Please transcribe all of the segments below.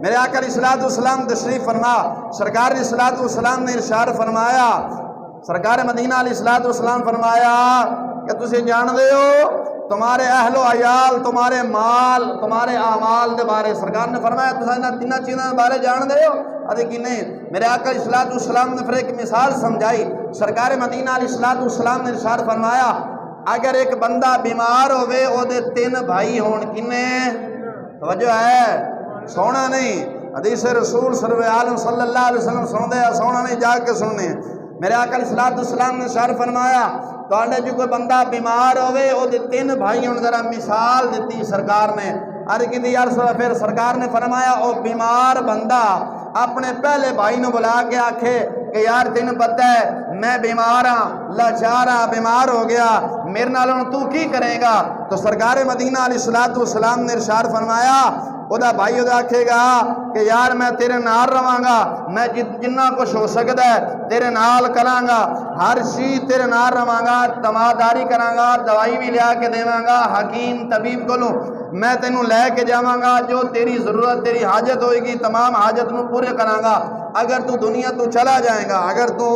मेरे आका अलैहिस्सलाम तशरीफ फरमा, सरकार अलैहिस्सलाम ने इरशाद फरमाया, सरकार मदीना अलैहिस्सलाम फरमाया कि तुसी जानदे हो तुम्हारे अहलो अयाल, तुम्हारे माल, तुम्हारे आमाल के बारे सरकार ने फरमाया तुम इन्हां तिन्हां चीज़ों के बारे जानदे हो अरे कि नहीं। मेरे आका अलैहिस्सलाम ने फिर एक मिसाल समझाई। सरकार मदीना अलैहिस्सलाम ने इरशाद फरमाया अगर एक बंदा बीमार होवे ओदे 3 भाई होण, किन्ने तवज्जो है, सोना नहीं, हदीस रसूल सल्लल्लाहु अलैहि वसल्लम सुनते हैं, सोना नहीं जाके सुनने। मेरे आका अलैहिस्सलाम ने इरशाद फरमाया तुहाडे जो कोई बंदा बीमार होवे ओदे 3 भाई होण, जरा मिसाल दी सरकार ने। अर्ज की यार फिर सरकार ने फरमाया ओ बीमार बंदा अपने पहले भाई ने बुला के आखे कि यार तेन पता है मैं बीमार हाँ, लाचार हाँ, बीमार हो गया, मेरे नाल हुण तू की करेगा। तो सरकार मदीना अलैहिस्सलाम ने इरशाद फरमाया ओदा भाई ओदा आखेगा कि यार मैं तेरे नाल रवांगा, मैं जिन्ना कुछ हो सकता है तेरे नाल करांगा, हर चीज तेरे नाल रवांगा, तमादारी करांगा, दवाई भी लिया के देवांगा, हकीम तबीब कोलों मैं तेनू लैके जावांगा, जो तेरी जरूरत तेरी हाजत होएगी तमाम हाजत नू पूरे करांगा। अगर तू दुनिया तू चला जाएगा, अगर तू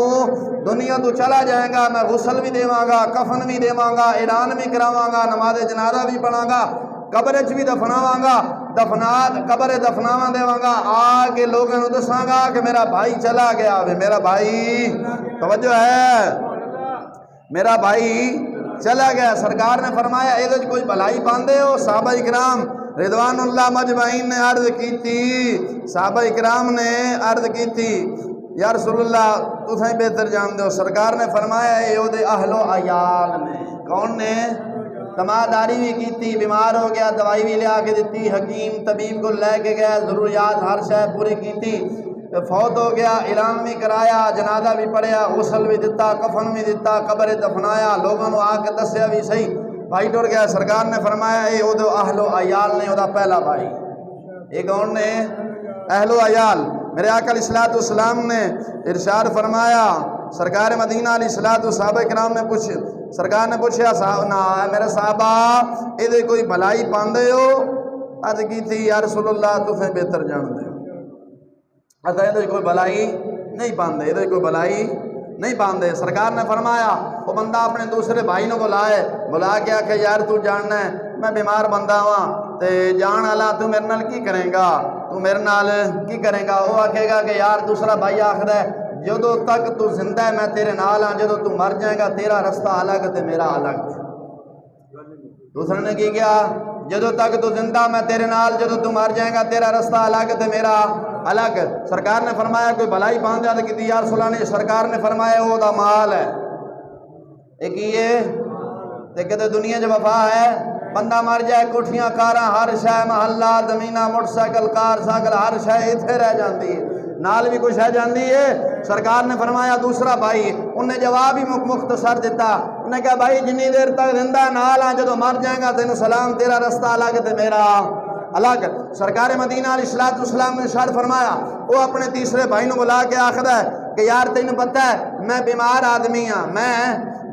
दुनिया तू चला जाएगा मैं गुसल भी देवांगा, कफन भी देवांगा, ऐलान भी करावांगा, नमाज जनाजा भी पढ़ांगा, कब्र च भी दफनावांगा, कब्र दफनावा देवांगा, आके लोगों को दसांगा कि मेरा भाई चला गया वे, मेरा भाई तवज्जो है, मेरा भाई चला गया। सरकार ने फरमाया ये कोई भलाई पांदे हो? साहबा इकराम रिदवानुल्लाह मजमाइन ने अर्ज की थी, साहबा इकराम ने अर्ज की थी या रसूलुल्लाह तुसें बेहतर जानते हो। सरकार ने फरमाया ये ओदे अहलो अयाल ने। कौन ने? तमादारी भी की थी, बीमार हो गया दवाई भी लिया के दी, हकीम तबीब को लैके गया, जरूरियात हर शय पूरी की थी, फौत हो गया इलाम भी कराया, जनाजा भी पढ़िया, गुसल भी दिता, कफन भी दिता, कब्र दफनाया, लोगों को आके दसिया भी सही, भाई टुर गया। सरकार ने फरमाया ये ओदो अहलो अयाल ने, ओदा पहला भाई। ये कौन ने? अहलो अयाल। मेरे आका अलैहिस्सलाम ने इरशाद फरमाया, सरकार मदीना अलैहिस्सलाम इकराम ने पूछ, सरकार ने पूछा ना मेरे साहबा ये कोई भलाई पांदे हो? अर्ज की थी या रसूलुल्लाह तुसें बेहतर जानते हो, अतः ये कोई भलाई नहीं पाते, ये कोई भलाई नहीं पाते। सरकार ने फरमाया वो बंदा अपने दूसरे भाई ने बुला के आखे यार तू जानना है मैं बीमार बंदा वहाँ तो जान वाला, तू मेरे नाल की करेगा, तू मेरे नाल की करेगा? वो आखेगा कि यार दूसरा भाई आखद है जदों तक तू जिंदा है मैं तेरे नाल हाँ, जदों तू मर जाएगा तेरा रास्ता अलग ते मेरा अलग। दूसरे ने की किया? जदों तक तू जिंदा मैं तेरे नाल, जदों तू मर जाएगा तेरा रास्ता अलग ते मेरा अलग। सरकार ने फरमाया कोई भलाई पांदे तो की यार सुला ने। सरकार ने फरमाया वो दा माल है, एक ये कहते दुनिया च वफा है, बंदा मर जाए कोठियां कारा हर शह महल्ला जमीना मोटरसाइकिल कार साइकिल हर शह इत्थे रह जाती है, नाल भी कुछ है जाती है। सरकार ने फरमाया दूसरा भाई, उन्हें जवाब ही मुख्तसर दिता, उन्हें कहा भाई जिन्नी देर तक जिंदा नाल आ, जो मर जाएगा तेन सलाम, तेरा रास्ता अलग ते मेरा अलग। सरकार मदीना अलैहिस्सलाम ने इरशाद फरमाया वो अपने तीसरे भाई ने बुला के आखद है कि यार तेन पता है मैं बीमार आदमी हाँ, मैं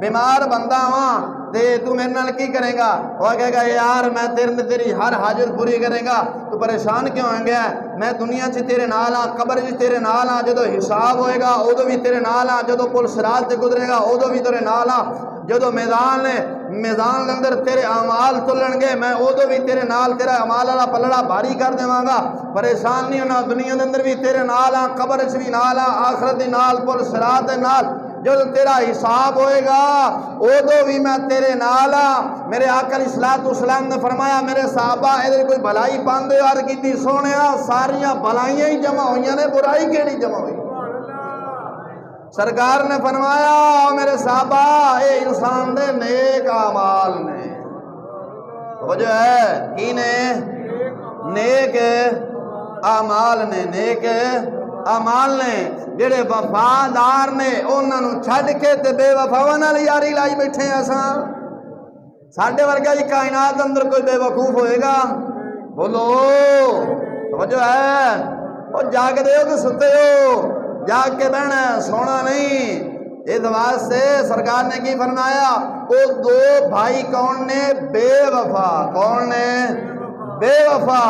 बीमार बंदा हाँ ते तू मेरे नाल की करेगा? वह कहेगा यार मैं तेरी हर हाजत पूरी करेगा, तू परेशान क्यों हो गया? मैं दुनिया से तेरे नाल हाँ, कब्र च तेरे नाल हाँ, जो हिसाब होएगा उदों भी तेरे नाल हाँ, जो पुल सिरात ते गुजरेगा उदों भी तेरे नाल हाँ, जो मैदान के अंदर तेरे अमाल तुलणगे मैं उदों भी तेरे नाल, तेरा अमाल वाला पलड़ा भारी कर देवांगा, परेशान नहीं होना, दुनिया के अंदर भी तेरे नाल हाँ, कब्र च भी नाल हाँ, आखरत दे नाल, पुल सिरात दे नाल, जो तेरा हिसाब होएगा उदों भी मैं तेरे नाल हाँ। मेरे आका अलैहिस्सलाम ने फरमाया मेरे साहबा इधर कोई भलाई पांदे यार की सोने सारिया भलाइयां ही जमा हुई ने, बुराई केड़ी जमा हुई? सरकार ने फरमाया मेरे साहबा ये इंसान दे नेक अमाल ने, वजह है की ने? नेक अमाल ने, नेक अमाल ने। जेड़े वफादार ने उन्होंने छड़ के ते बेवफावां नाल यारी लाई बैठे असां। साडे वर्गा ही कायनात अंदर कोई बेवकूफ होएगा? बोलो वजह है। और जागदे हो कि सुते हो? जाग के बहना सोना नहीं। इस वास्ते सरकार ने की फरमाया वो 2 भाई कौन ने? बेवफा। कौन ने? बेवफा,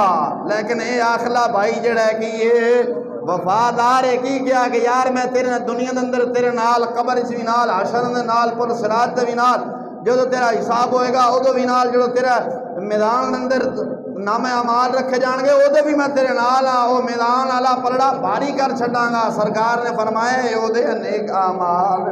लेकिन ये आखला भाई जड़ा है कि ये वफादार है। की क्या कि यार मैं तेरे दुनिया के अंदर तेरे नाल, कबर च भी नाल, हशर दे नाल, पुल सिरात ते भी नाल, जो तेरा हिसाब होएगा उदो भी नाल, जो तेरा मैदान अंदर नामे अमाल रखे जाएंगे उदो भी मैं तेरे नाल हाँ। वो मैदान वाला पलड़ा भारी कर छड़ांगा। सरकार ने फरमाया ओदे नेक अमाल